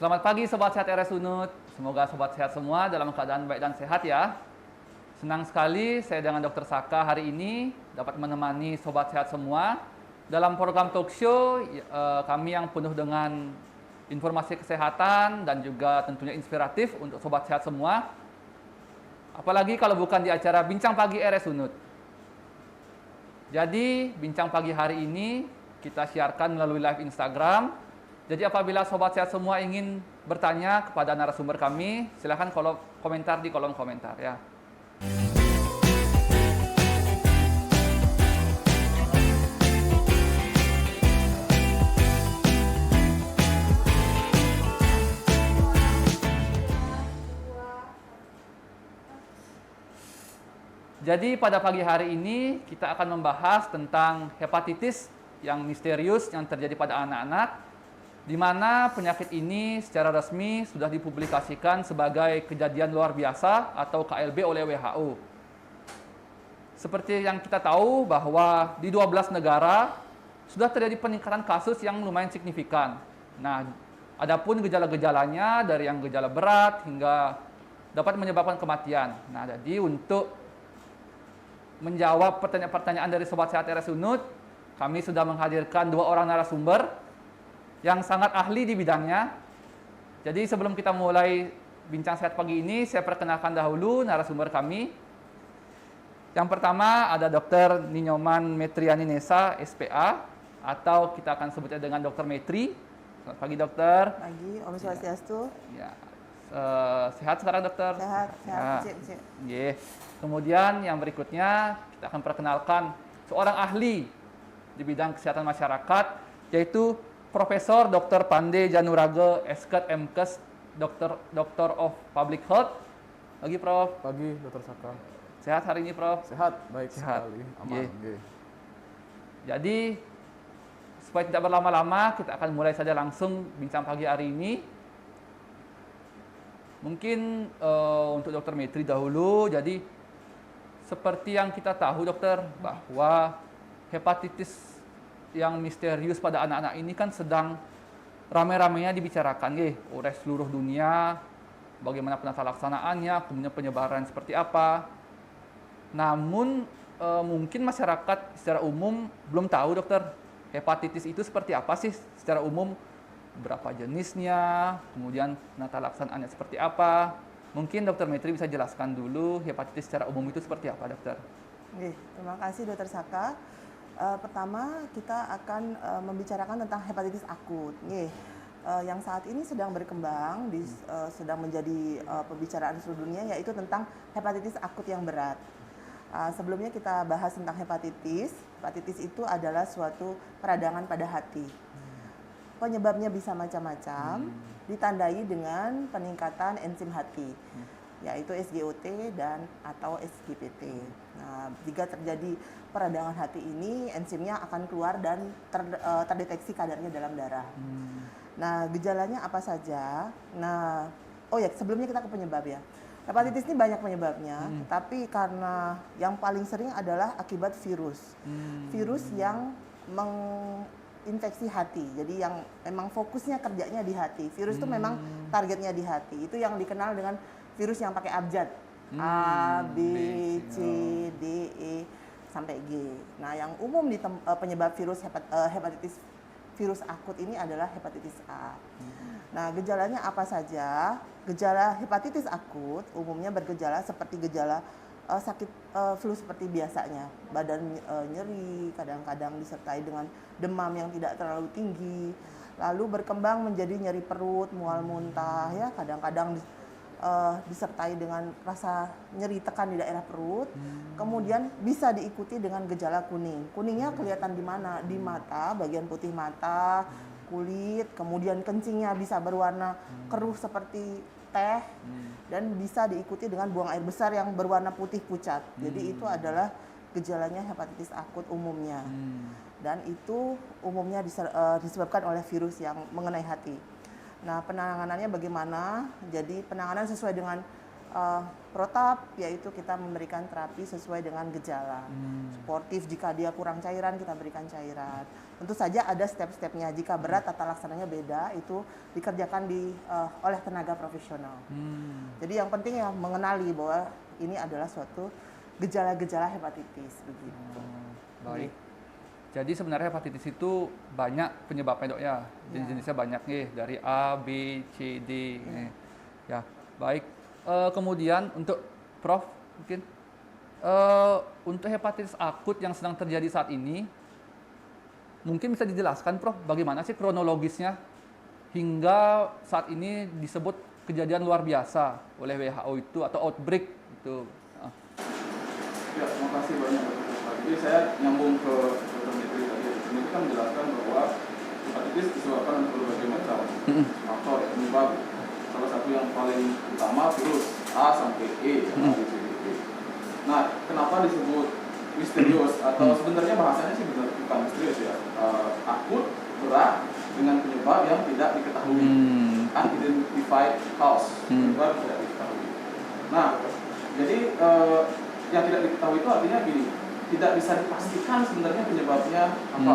Selamat pagi Sobat Sehat RS Unut. Semoga Sobat Sehat semua dalam keadaan baik dan sehat ya. Senang sekali saya dengan Dr. Saka hari ini dapat menemani Sobat Sehat semua dalam program talk show kami yang penuh dengan informasi kesehatan dan juga tentunya inspiratif untuk Sobat Sehat semua. Apalagi kalau bukan di acara Bincang Pagi RS Unut. Jadi, Bincang Pagi hari ini kita siarkan melalui live Instagram. Jadi apabila Sobat Sehat semua ingin bertanya kepada narasumber kami, silahkan komentar di kolom komentar ya. Jadi pada pagi hari ini kita akan membahas tentang hepatitis yang misterius yang terjadi pada anak-anak, di mana penyakit ini secara resmi sudah dipublikasikan sebagai kejadian luar biasa atau KLB oleh WHO. Seperti yang kita tahu bahwa di 12 negara sudah terjadi peningkatan kasus yang lumayan signifikan. Nah, adapun gejala-gejalanya dari yang gejala berat hingga dapat menyebabkan kematian. Nah, jadi untuk menjawab pertanyaan-pertanyaan dari Sobat Sehat RS Unut, kami sudah menghadirkan 2 orang narasumber yang sangat ahli di bidangnya. Jadi sebelum kita mulai bincang sehat pagi ini, saya perkenalkan dahulu narasumber kami. Yang pertama ada Dr. Ninyoman Metriani Nesa, SPA, atau kita akan sebutnya dengan Dr. Metri. Selamat pagi, Dokter. Pagi, Om Swastiastu. Ya. Sehat sekarang, Dokter? Sehat. Ya. Kemudian yang berikutnya kita akan perkenalkan seorang ahli di bidang kesehatan masyarakat, yaitu Profesor Dr. Pande Janurage, Esket MKes, Doktor of Public Health. Pagi, Prof. Pagi, Dr. Saka. Sehat hari ini, Prof? Sehat, baik Sehat. sekali. Aman. Yeah. Jadi, supaya tidak berlama-lama, kita akan mulai saja langsung bincang pagi hari ini. Mungkin untuk Dr. Metri dahulu, jadi seperti yang kita tahu, Dokter, bahwa hepatitis yang misterius pada anak-anak ini kan sedang ramai-ramainya dibicarakan oleh seluruh dunia, bagaimana penata laksanaannya, kemudian penyebaran seperti apa. Namun mungkin masyarakat secara umum belum tahu, Dokter, hepatitis itu seperti apa sih secara umum, berapa jenisnya, kemudian penata laksanaannya seperti apa. Mungkin Dr. Metri bisa jelaskan dulu hepatitis secara umum itu seperti apa, Dokter? Terima kasih, Dr. Saka. Pertama kita akan membicarakan tentang hepatitis akut, yang saat ini sedang berkembang, sedang menjadi pembicaraan seluruh dunia, yaitu tentang hepatitis akut yang berat. Sebelumnya kita bahas tentang hepatitis. Hepatitis itu adalah suatu peradangan pada hati. Penyebabnya bisa macam-macam, ditandai dengan peningkatan enzim hati, yaitu SGOT dan atau SGPT. Nah, jika terjadi peradangan hati ini, enzimnya akan keluar dan terdeteksi kadarnya dalam darah. Nah, gejalanya apa saja? Nah, sebelumnya kita ke penyebab ya. Hepatitis ini banyak penyebabnya, tapi karena yang paling sering adalah akibat virus. Virus yang menginfeksi hati. Jadi yang memang fokusnya kerjanya di hati. Virus itu memang targetnya di hati. Itu yang dikenal dengan virus yang pakai abjad. A, B, C, D, E, sampai G. Nah, yang umum di penyebab virus hepatitis virus akut ini adalah hepatitis A. Nah, gejalanya apa saja? Gejala hepatitis akut umumnya bergejala seperti gejala sakit flu seperti biasanya. Badan nyeri, kadang-kadang disertai dengan demam yang tidak terlalu tinggi. Lalu berkembang menjadi nyeri perut, mual muntah, ya, kadang-kadang disertai dengan rasa nyeri tekan di daerah perut. Kemudian bisa diikuti dengan gejala kuning. Kuningnya kelihatan di mana? Di mata, bagian putih mata, kulit, kemudian kencingnya bisa berwarna keruh seperti teh, dan bisa diikuti dengan buang air besar yang berwarna putih pucat. Jadi itu adalah gejalanya hepatitis akut umumnya. Dan itu umumnya disebabkan oleh virus yang mengenai hati. Nah, penanganannya bagaimana? Jadi penanganan sesuai dengan protap, yaitu kita memberikan terapi sesuai dengan gejala. Sportif, jika dia kurang cairan, kita berikan cairan. Tentu saja ada step-stepnya. Jika berat, tata laksananya beda, itu dikerjakan oleh tenaga profesional. Jadi yang penting ya mengenali bahwa ini adalah suatu gejala-gejala hepatitis. Begitu. Baik. Jadi sebenarnya hepatitis itu banyak penyebabnya dok ya. Jenis-jenisnya banyak nih, dari A, B, C, D. Ya, baik. Kemudian untuk Prof mungkin untuk hepatitis akut yang sedang terjadi saat ini, mungkin bisa dijelaskan Prof bagaimana sih kronologisnya hingga saat ini disebut kejadian luar biasa oleh WHO itu atau outbreak itu. Ya, terima kasih banyak Dr. Jadi saya nyambung ke Dr. Mitri tadi. Ini kan menjelaskan bahwa hepatitis disebabkan oleh berbagai macam faktor penyebab. Salah satu yang paling utama virus A sampai E, Nah, kenapa disebut misterius atau sebenarnya bahasanya sih bukan misterius ya, akut, berat dengan penyebab yang tidak diketahui, unidentified cause, penyebab tidak diketahui. Nah, jadi yang tidak diketahui itu artinya gini, tidak bisa dipastikan sebenarnya penyebabnya apa,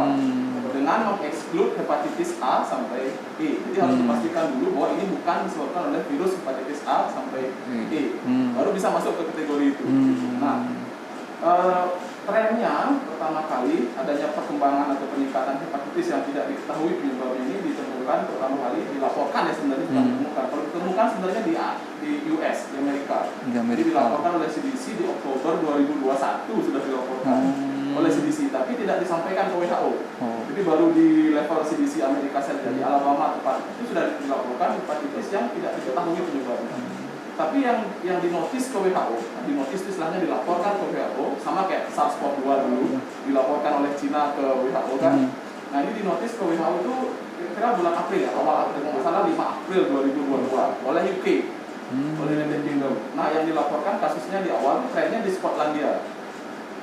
dengan mengeksklud hepatitis A sampai E. Jadi harus dipastikan dulu bahwa ini bukan disebabkan oleh virus hepatitis A sampai E, baru bisa masuk ke kategori itu. Nah, trennya pertama kali adanya perkembangan atau peningkatan hepatitis yang tidak diketahui penyebabnya ini ditemukan pertama kali dilaporkan ya sebenarnya bukan ditemukan. Kalau ditemukan sebenarnya di US, di Amerika. Jadi dilaporkan oleh CDC di Oktober 2021 sudah dilaporkan oleh CDC, tapi tidak disampaikan ke WHO. Jadi baru di level CDC Amerika saja di Alabama tepat itu sudah dilaporkan hepatitis yang tidak diketahui penyebabnya. Tapi yang dinotis ke WHO, dinotis itu istilahnya dilaporkan ke WHO, sama kayak SARS-CoV-2 dulu dilaporkan oleh Cina ke WHO kan. Nah ini dinotis ke WHO itu kira-kira bulan April ya, awal April, kalau nggak salah 5 April 2022 oleh UK, oleh United Kingdom. Nah yang dilaporkan kasusnya di awal trennya di Skotlandia.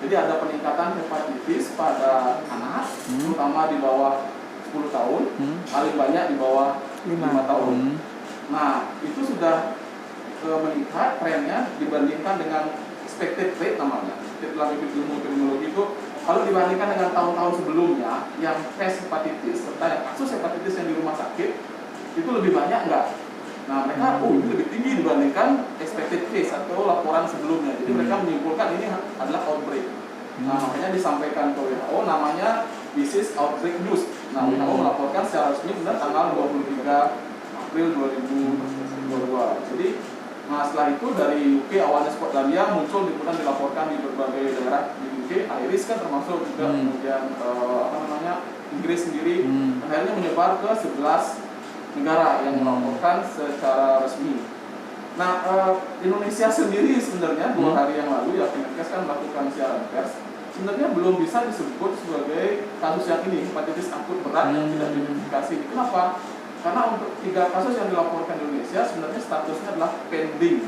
Jadi ada peningkatan hepatitis pada anak, terutama di bawah 10 tahun, paling banyak di bawah 5 tahun. Nah itu sudah meningkat trennya dibandingkan dengan expected rate namanya. Dalam ilmu epidemiologi itu kalau dibandingkan dengan tahun-tahun sebelumnya yang tes hepatitis serta yang kasus hepatitis yang di rumah sakit itu lebih banyak enggak? Nah mereka ini lebih tinggi dibandingkan expected case atau laporan sebelumnya. Jadi mereka menyimpulkan ini adalah outbreak. Nah makanya disampaikan ke WHO namanya disease outbreak news. Nah WHO melaporkan secara resmi pada tanggal 23 April 2022. Jadi nah setelah itu dari UK awalnya Skotlandia muncul kemudian dilaporkan di berbagai daerah di UK, Iris kan termasuk juga kemudian Inggris sendiri, akhirnya menyebar ke 11 negara yang melaporkan secara resmi. Nah Indonesia sendiri sebenarnya 2 hari yang lalu ya Kemenkes kan melakukan siaran pers, sebenarnya belum bisa disebut sebagai kasus yang ini hepatitis akut berat yang tidak diidentifikasi. Kenapa? Karena untuk 3 kasus yang dilaporkan di Indonesia sebenarnya statusnya adalah pending.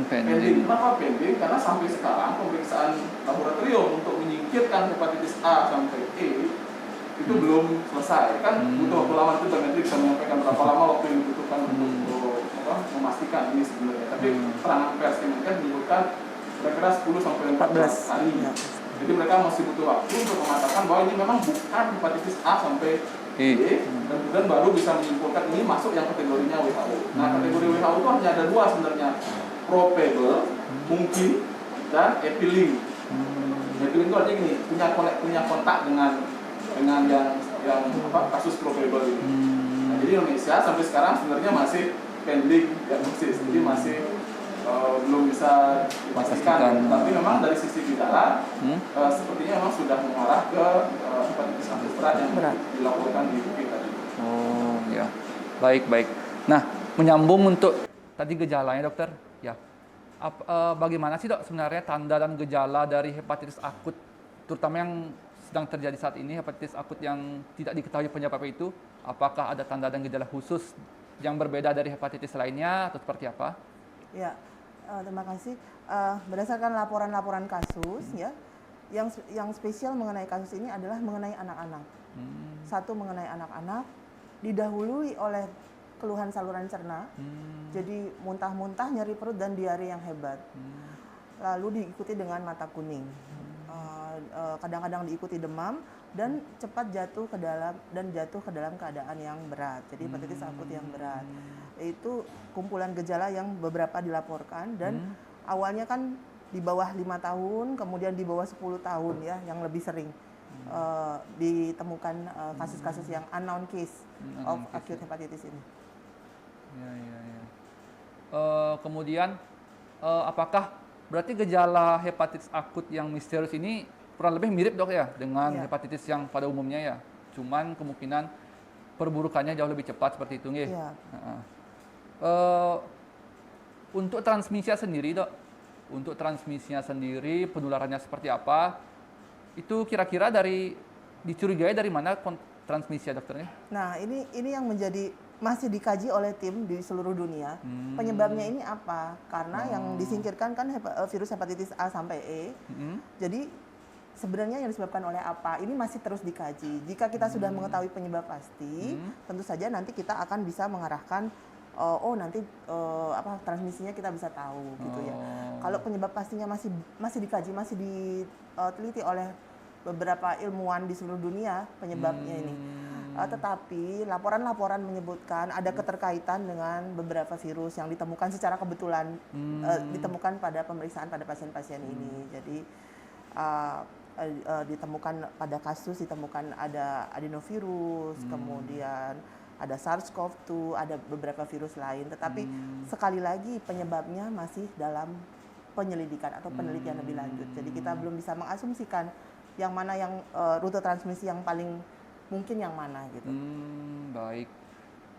Pending. Kenapa pending? Karena sampai sekarang pemeriksaan laboratorium untuk menyingkirkan hepatitis A sampai E itu belum selesai. Kan butuh waktu lama, itu Dr. Mitri bisa menyampaikan berapa lama waktu yang dibutuhkan untuk memastikan ini sebenarnya. Tapi keterangan pers Kemenkes menyebutkan kira-kira 10 sampai 14 hari. Jadi mereka masih butuh waktu untuk mengatakan bahwa ini memang bukan hepatitis A sampai E, dan kemudian baru bisa menyimpulkan ini masuk yang kategorinya WHO. Nah kategori WHO itu hanya ada 2 sebenarnya, probable, mungkin, dan epilink. Epilink itu artinya gini, punya kontak dengan yang kasus probable ini. Nah, jadi Indonesia sampai sekarang sebenarnya masih pending diagnosis, jadi masih belum bisa dipastikan. Tapi memang dari sisi gejala sepertinya memang sudah mengarah ke hepatitis akut berat yang dilaporkan di UK tadi. Oh ya, baik. Nah, menyambung untuk tadi gejalanya dokter, ya. Bagaimana sih dok sebenarnya tanda dan gejala dari hepatitis akut, terutama yang sedang terjadi saat ini, hepatitis akut yang tidak diketahui penyebabnya itu? Apakah ada tanda dan gejala khusus yang berbeda dari hepatitis lainnya atau seperti apa? Ya, terima kasih. Berdasarkan laporan-laporan kasus, ya, yang spesial mengenai kasus ini adalah mengenai anak-anak. Satu mengenai anak-anak, didahului oleh keluhan saluran cerna. Jadi muntah-muntah, nyeri perut dan diare yang hebat. Lalu diikuti dengan mata kuning. Kadang-kadang diikuti demam dan cepat jatuh ke dalam keadaan yang berat. Jadi hepatitis akut yang berat. Itu kumpulan gejala yang beberapa dilaporkan dan awalnya kan di bawah 5 tahun, kemudian di bawah 10 tahun ya, yang lebih sering ditemukan kasus-kasus yang unknown case of acute hepatitis ini. Ya. Kemudian apakah berarti gejala hepatitis akut yang misterius ini kurang lebih mirip dok ya dengan hepatitis yang pada umumnya ya? Cuman kemungkinan perburukannya jauh lebih cepat seperti itu nggih. Iya. Untuk transmisinya sendiri dok, untuk transmisinya sendiri penularannya seperti apa? Itu kira-kira dicurigai dari mana transmisinya dokternya? Nah, ini yang masih dikaji oleh tim di seluruh dunia. Penyebabnya ini apa? Karena yang disingkirkan kan virus hepatitis A sampai E. Jadi sebenarnya yang disebabkan oleh apa? Ini masih terus dikaji. Jika kita sudah mengetahui penyebab pasti, tentu saja nanti kita akan bisa mengarahkan transmisinya kita bisa tahu gitu ya. Kalau penyebab pastinya masih dikaji, masih diteliti oleh beberapa ilmuwan di seluruh dunia penyebabnya ini. Tetapi laporan-laporan menyebutkan ada keterkaitan dengan beberapa virus yang ditemukan secara kebetulan ditemukan pada pemeriksaan pada pasien-pasien ini. Jadi ditemukan ada adenovirus, kemudian ada SARS-CoV-2, ada beberapa virus lain. Tetapi sekali lagi penyebabnya masih dalam penyelidikan atau penelitian lebih lanjut. Jadi kita belum bisa mengasumsikan yang mana yang rute transmisi yang paling mungkin yang mana gitu. Baik.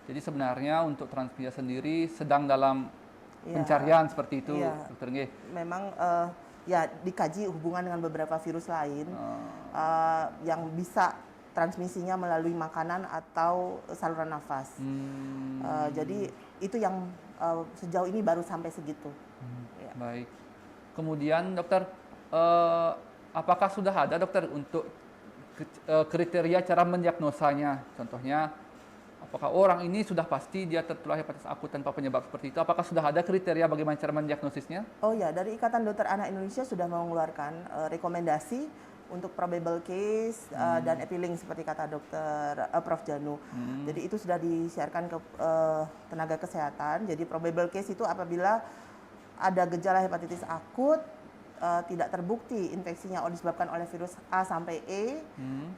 Jadi sebenarnya untuk transmisi sendiri sedang dalam pencarian seperti itu, dokter nggih. Memang dikaji hubungan dengan beberapa virus lain yang bisa transmisinya melalui makanan atau saluran nafas. Jadi itu yang sejauh ini baru sampai segitu. Baik. Kemudian dokter, apakah sudah ada dokter untuk kriteria cara mendiagnosanya? Contohnya, apakah orang ini sudah pasti dia tertular hepatitis akut tanpa penyebab seperti itu? Apakah sudah ada kriteria bagaimana cara mendiagnosisnya? Oh ya, dari Ikatan Dokter Anak Indonesia sudah mengeluarkan rekomendasi untuk probable case dan epilink seperti kata dokter Prof. Janu. Jadi itu sudah disiarkan ke tenaga kesehatan. Jadi probable case itu apabila ada gejala hepatitis akut tidak terbukti infeksinya disebabkan oleh virus A sampai E,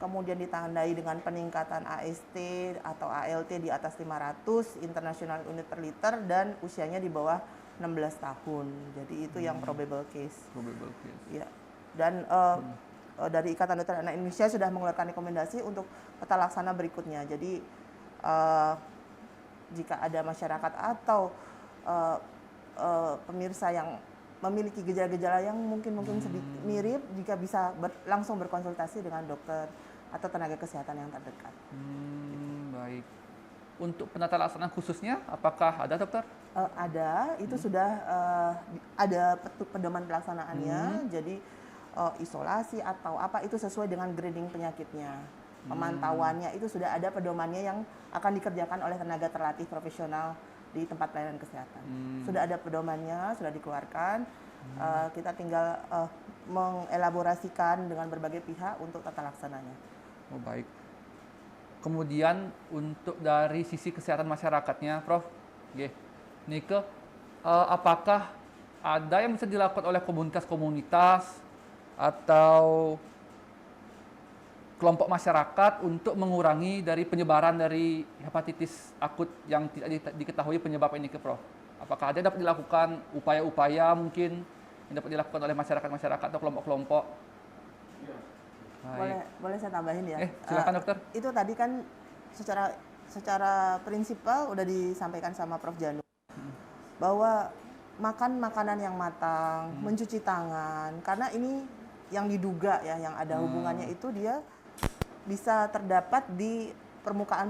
kemudian ditandai dengan peningkatan AST atau ALT di atas 500 international unit per liter dan usianya di bawah 16 tahun. Jadi itu yang probable case. Probable case. Ya. Dan dari Ikatan Dokter Anak Indonesia sudah mengeluarkan rekomendasi untuk tata laksana berikutnya. Jadi jika ada masyarakat atau pemirsa yang memiliki gejala-gejala yang mungkin sedikit mirip, jika bisa langsung berkonsultasi dengan dokter atau tenaga kesehatan yang terdekat. Baik. Untuk penata laksanaan khususnya, apakah ada dokter? Ada, itu sudah ada pedoman pelaksanaannya. Jadi isolasi atau apa itu sesuai dengan grading penyakitnya. Pemantauannya itu sudah ada pedomannya yang akan dikerjakan oleh tenaga terlatih profesional di tempat pelayanan kesehatan. Sudah ada pedomannya, sudah dikeluarkan. Kita tinggal mengelaborasikan dengan berbagai pihak untuk tata laksananya. Oh baik. Kemudian untuk dari sisi kesehatan masyarakatnya, Prof, Nike, apakah ada yang bisa dilakukan oleh komunitas-komunitas atau kelompok masyarakat untuk mengurangi dari penyebaran dari hepatitis akut yang tidak diketahui penyebab ini ke Prof? Apakah ada dapat dilakukan upaya-upaya mungkin yang dapat dilakukan oleh masyarakat atau kelompok-kelompok? Boleh saya tambahin ya? Silakan dokter. Itu tadi kan secara prinsipal udah disampaikan sama Prof. Janu bahwa makan makanan yang matang, mencuci tangan, karena ini yang diduga ya, yang ada hubungannya itu dia bisa terdapat di permukaan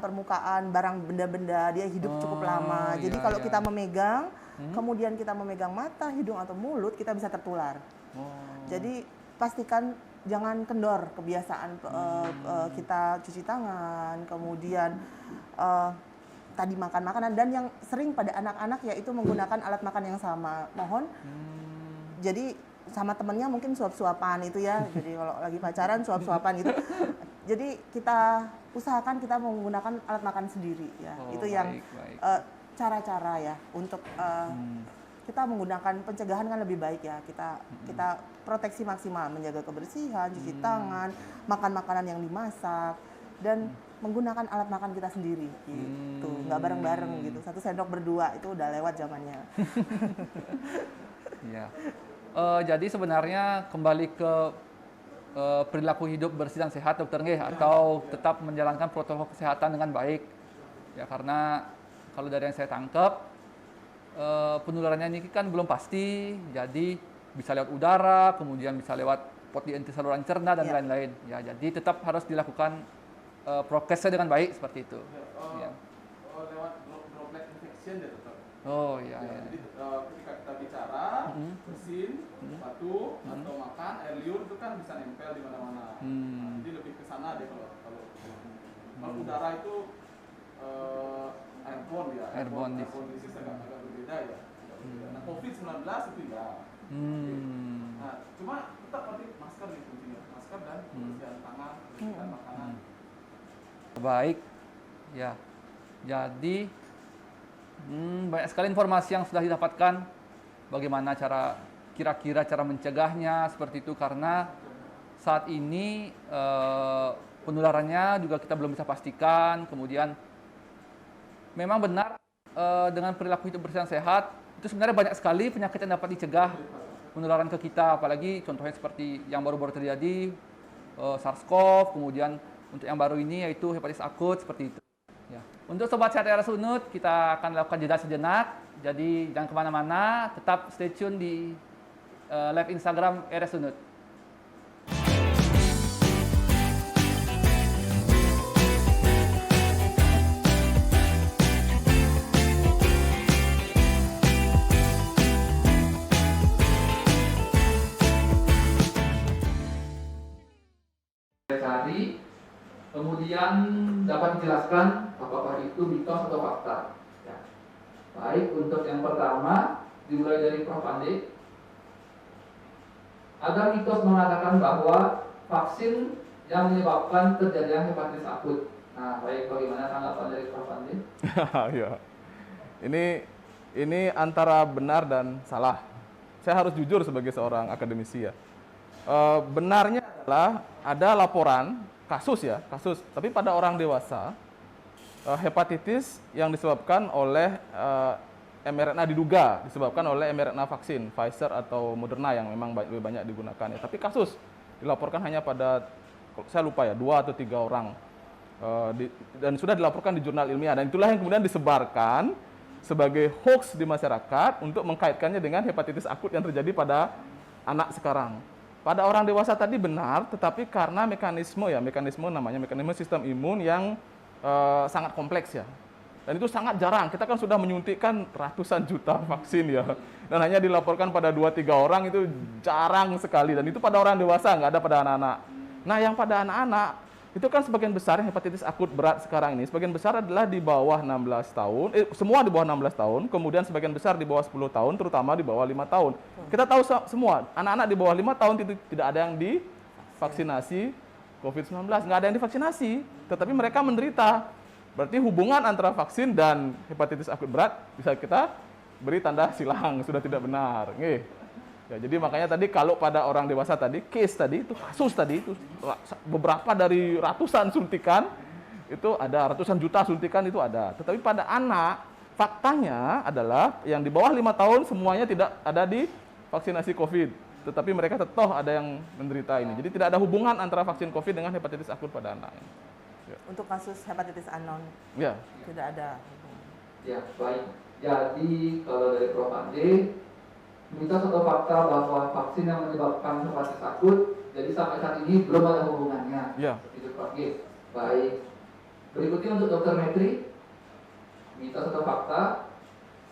barang benda-benda, dia hidup cukup lama. Jadi kalau kita memegang, kemudian kita memegang mata, hidung atau mulut, kita bisa tertular. Jadi pastikan jangan kendor kebiasaan kita cuci tangan, kemudian tadi makan makanan, dan yang sering pada anak-anak yaitu menggunakan alat makan yang sama. Mohon jadi sama temennya mungkin suap-suapan itu ya. Jadi kalau lagi pacaran suap-suapan gitu. Jadi kita usahakan kita menggunakan alat makan sendiri ya. Oh, Itu yang baik. cara-cara ya untuk kita menggunakan pencegahan kan lebih baik ya. Kita proteksi maksimal, menjaga kebersihan, cuci tangan, makan makanan yang dimasak, dan menggunakan alat makan kita sendiri gitu. Nggak bareng-bareng gitu. 1 sendok berdua itu udah lewat zamannya. Ya. Jadi sebenarnya kembali ke perilaku hidup bersih dan sehat, dokter nggih, atau tetap menjalankan protokol kesehatan dengan baik. Ya, karena kalau dari yang saya tangkap, penularannya ini kan belum pasti, jadi bisa lewat udara, kemudian bisa lewat pot di saluran cerna dan lain-lain. Ya, jadi tetap harus dilakukan prokesnya dengan baik seperti itu. Ya. Lewat droplet infection ya dokter. Oh iya. Jadi ketika kita bicara, bersin, sepatu, atau makan, air liur itu kan bisa nempel di mana-mana. Jadi lebih ke sana deh kalau udara itu airborne ya. Airborne disease agak berbeda ya. Nah, COVID-19 itu ya. Nah, cuma tetap nanti masker nih kuncinya. Masker dan kebersihan tangan, kebersihan makanan. Baik. Ya. Jadi banyak sekali informasi yang sudah didapatkan, bagaimana kira-kira cara mencegahnya seperti itu, karena saat ini penularannya juga kita belum bisa pastikan. Kemudian memang benar dengan perilaku hidup bersih dan sehat itu sebenarnya banyak sekali penyakit yang dapat dicegah penularan ke kita, apalagi contohnya seperti yang baru-baru terjadi SARS-CoV, kemudian untuk yang baru ini yaitu hepatitis akut seperti itu. Ya. Untuk Sobat Sehat RS Unut, kita akan lakukan jeda sejenak. Jadi jangan kemana-mana, tetap stay tune di live Instagram RS Unut. Cari, kemudian dapat dijelaskan apakah itu mitos atau fakta. Ya. Baik, untuk yang pertama dimulai dari Prof. Andi. Ada mitos mengatakan bahwa vaksin yang menyebabkan terjadinya hepatitis akut. Nah, baik, bagaimana tanggapan dari Prof. Andi? Ya. Ini antara benar dan salah. Saya harus jujur sebagai seorang akademisi ya. Benarnya adalah ada laporan kasus, tapi pada orang dewasa hepatitis yang disebabkan oleh mRNA, diduga disebabkan oleh mRNA vaksin Pfizer atau Moderna yang memang lebih banyak digunakan ya. Tapi kasus dilaporkan hanya pada, saya lupa ya, 2 atau 3 orang dan sudah dilaporkan di jurnal ilmiah, dan itulah yang kemudian disebarkan sebagai hoax di masyarakat untuk mengkaitkannya dengan hepatitis akut yang terjadi pada anak sekarang. Pada orang dewasa tadi benar, tetapi karena mekanisme sistem imun yang sangat kompleks ya. Dan itu sangat jarang. Kita kan sudah menyuntikkan ratusan juta vaksin ya. Dan hanya dilaporkan pada 2-3 orang, itu jarang sekali. Dan itu pada orang dewasa, nggak ada pada anak-anak. Nah, yang pada anak-anak, itu kan sebagian besar hepatitis akut berat sekarang ini, sebagian besar adalah di bawah 16 tahun, semua di bawah 16 tahun, kemudian sebagian besar di bawah 10 tahun, terutama di bawah 5 tahun. Kita tahu semua, anak-anak di bawah 5 tahun itu tidak ada yang divaksinasi COVID-19, nggak ada yang divaksinasi, tetapi mereka menderita. Berarti hubungan antara vaksin dan hepatitis akut berat bisa kita beri tanda silang, sudah tidak benar. Ya, jadi makanya tadi kalau pada orang dewasa tadi, case tadi, itu kasus tadi, itu beberapa dari ratusan suntikan, itu ada ratusan juta suntikan itu ada. Tetapi pada anak, faktanya adalah yang di bawah 5 tahun semuanya tidak ada di vaksinasi COVID. Tetapi mereka tetap ada yang menderita ini. Jadi tidak ada hubungan antara vaksin COVID dengan hepatitis akut pada anak. Ya. Untuk kasus hepatitis anon, ya, tidak ada. Ya, baik. Jadi kalau dari Prof. Andi, mitos atau fakta bahwa vaksin yang menyebabkan hepatitis akut, jadi sampai saat ini belum ada hubungannya. Ya. Itu Prof. Baik. Berikutnya untuk Dr. Metri, mitos atau fakta,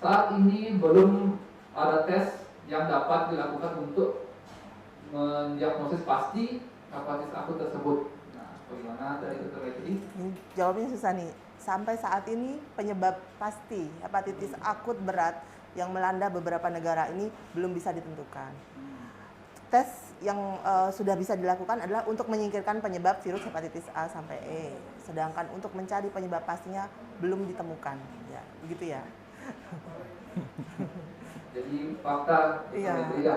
saat ini belum ada tes yang dapat dilakukan untuk mendiagnosis pasti hepatitis akut tersebut. Nah, bagaimana dari Dr. Metri? Jawabnya susah nih. sampai saat ini penyebab pasti hepatitis akut berat yang melanda beberapa negara ini belum bisa ditentukan. Tes yang sudah bisa dilakukan adalah untuk menyingkirkan penyebab virus hepatitis A sampai E. Sedangkan untuk mencari penyebab pastinya belum ditemukan. Ya, begitu ya. Jadi fakta Iya. ya.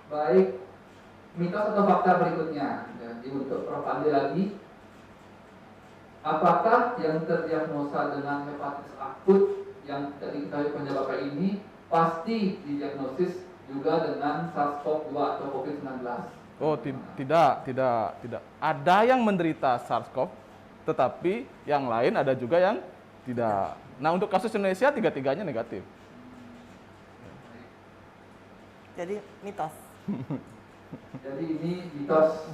Baik, mitos atau fakta berikutnya. Jadi untuk Prof. Andi lagi, apakah yang terdiagnosa dengan hepatitis akut yang diketahui penyebabnya ini pasti didiagnosis juga dengan SARS-CoV-2 atau COVID-19? Oh, tidak. Ada yang menderita SARS-CoV, tetapi yang lain ada juga yang tidak. Nah, untuk kasus Indonesia tiga-tiganya negatif. Jadi mitos. Jadi ini mitos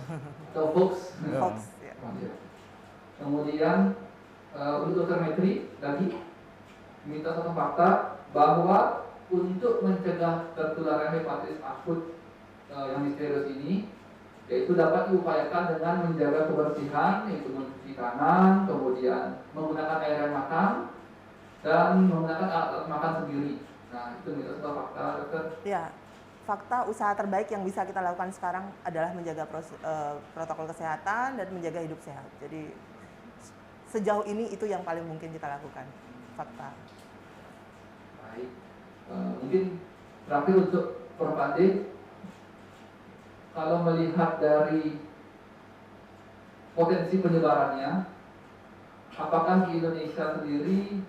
atau hoax. Hoax. Ya. Kemudian untuk Dr. Metri lagi, mitos atau fakta bahwa untuk mencegah tertularnya hepatitis akut yang misterius ini, yaitu dapat diupayakan dengan menjaga kebersihan, yaitu mencuci tangan, kemudian menggunakan air yang makan, dan menggunakan alat makan sendiri. Nah, itu mitos atau fakta, dokter? Ya, fakta usaha terbaik yang bisa kita lakukan sekarang adalah menjaga protokol kesehatan dan menjaga hidup sehat. Jadi sejauh ini itu yang paling mungkin kita lakukan. Fakta. Baik. Mungkin terakhir untuk Prof. Ade, kalau melihat dari potensi penyebarannya, apakah di Indonesia sendiri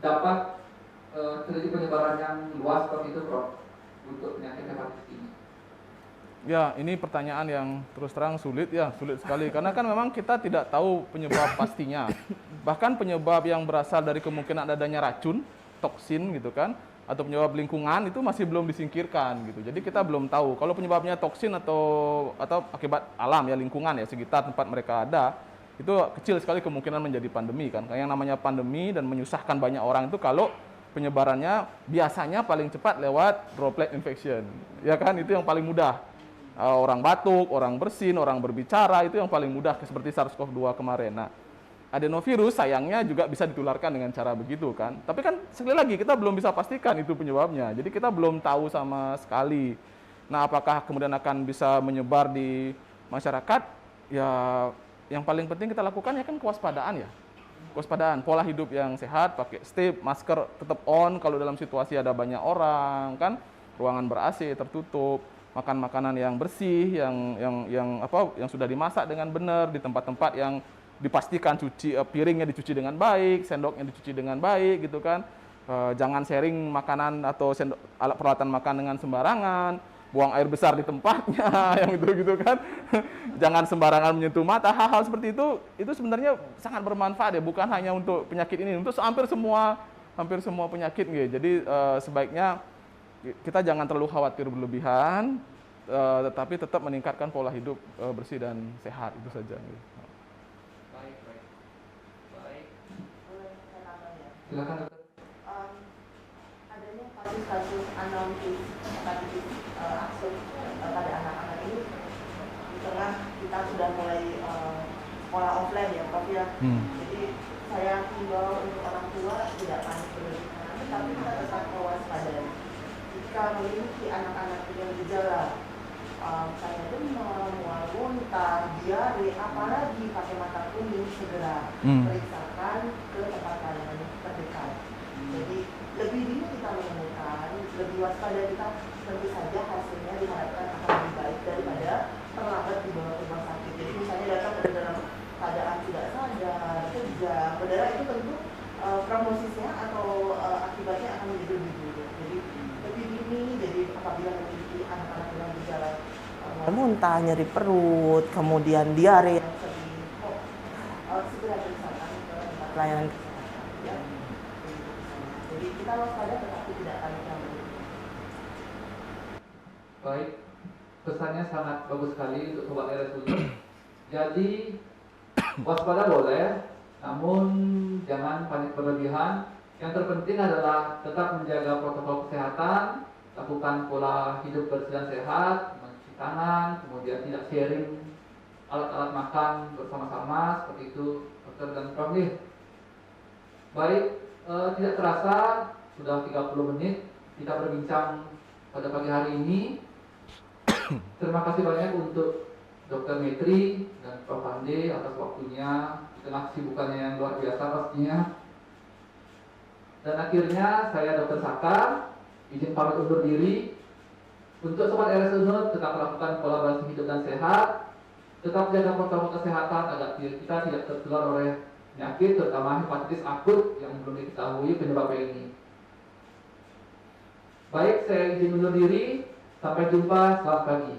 dapat terjadi penyebaran yang luas seperti itu, Prof, untuk penyakit hepatitis ini? Ya, ini pertanyaan yang terus terang sulit sekali. Karena kan memang kita tidak tahu penyebab pastinya. Bahkan penyebab yang berasal dari kemungkinan adanya racun, toksin gitu kan, atau penyebab lingkungan itu masih belum disingkirkan gitu. Jadi kita belum tahu kalau penyebabnya toksin atau akibat alam ya, lingkungan ya, sekitar tempat mereka ada, itu kecil sekali kemungkinan menjadi pandemi kan. Kayak yang namanya pandemi dan menyusahkan banyak orang itu kalau penyebarannya biasanya paling cepat lewat droplet infection. Ya kan, itu yang paling mudah. Orang batuk, orang bersin, orang berbicara, itu yang paling mudah seperti SARS-CoV-2 kemarin. Nah, adenovirus sayangnya juga bisa ditularkan dengan cara begitu kan. Tapi kan sekali lagi kita belum bisa pastikan itu penyebabnya. Jadi kita belum tahu sama sekali. Nah, apakah kemudian akan bisa menyebar di masyarakat? Ya, yang paling penting kita lakukan ya kan kewaspadaan ya. Kewaspadaan, pola hidup yang sehat, pakai stay, masker tetap on kalau dalam situasi ada banyak orang kan, ruangan ber-AC tertutup, makan makanan yang bersih, yang sudah dimasak dengan benar di tempat-tempat yang dipastikan piringnya dicuci dengan baik, sendoknya dicuci dengan baik gitu kan. Jangan sharing makanan atau alat peralatan makan dengan sembarangan, buang air besar di tempatnya yang gitu kan. Jangan sembarangan menyentuh mata. Hal-hal seperti itu sebenarnya sangat bermanfaat ya, bukan hanya untuk penyakit ini, untuk hampir semua penyakit gitu. Jadi sebaiknya kita jangan terlalu khawatir berlebihan, tetapi tetap meningkatkan pola hidup bersih dan sehat, itu saja gitu. Silakan, dokter. Adanya kasus-kasus anamnesis hepatitis akut pada anak-anak ini di tengah kita sudah mulai sekolah offline ya, Prof ya. Jadi saya himbau untuk orang tua tidak panik berlebihan, tetapi kita tetap mewaspadai. Jika memiliki anak-anak dengan gejala kayak demam, mual muntah, diare, apalagi pakai mata kuning, segera periksakan ke tempat layanan terdekat. Jadi lebih dini kita menemukan, lebih waspada kita, tentu saja hasilnya diharapkan akan lebih baik daripada terlambat dibawa ke rumah sakit. Jadi misalnya datang dalam keadaan tidak sadar, kejang, berdarah, itu tentu prognosisnya atau akibatnya akan menjadi lebih buruk. Jadi lebih dini, jadi apabila memiliki anak-anak dengan gejala muntah, nyeri perut, kemudian diare yang sering, segera periksakan ke tempat pelayanan kesehatan ya. Jadi kita waspada tetapi tidak panik yang berlebihan. Baik, pesannya sangat bagus sekali untuk sobat RSUD. Jadi waspada boleh, namun jangan panik berlebihan. Yang terpenting adalah tetap menjaga protokol kesehatan, lakukan pola hidup bersih dan sehat, mencuci tangan, kemudian tidak sharing alat-alat makan bersama-sama seperti itu dokter dan Prof. Baik, tidak terasa sudah 30 menit kita berbincang pada pagi hari ini. Terima kasih banyak untuk Dr. Metri dan Prof. Hande atas waktunya di tengah kesibukannya yang luar biasa pastinya. Dan akhirnya saya Dr. Saka izin pamit undur diri. Untuk Sobat RS Unut, tetap melakukan pola berasi hidup dan sehat, tetap jaga protokol kesehatan agar kita tidak tertular oleh penyakit terutama hepatitis akut yang belum diketahui penyebabnya ini. Baik, saya izin undur diri. Sampai jumpa, selamat pagi.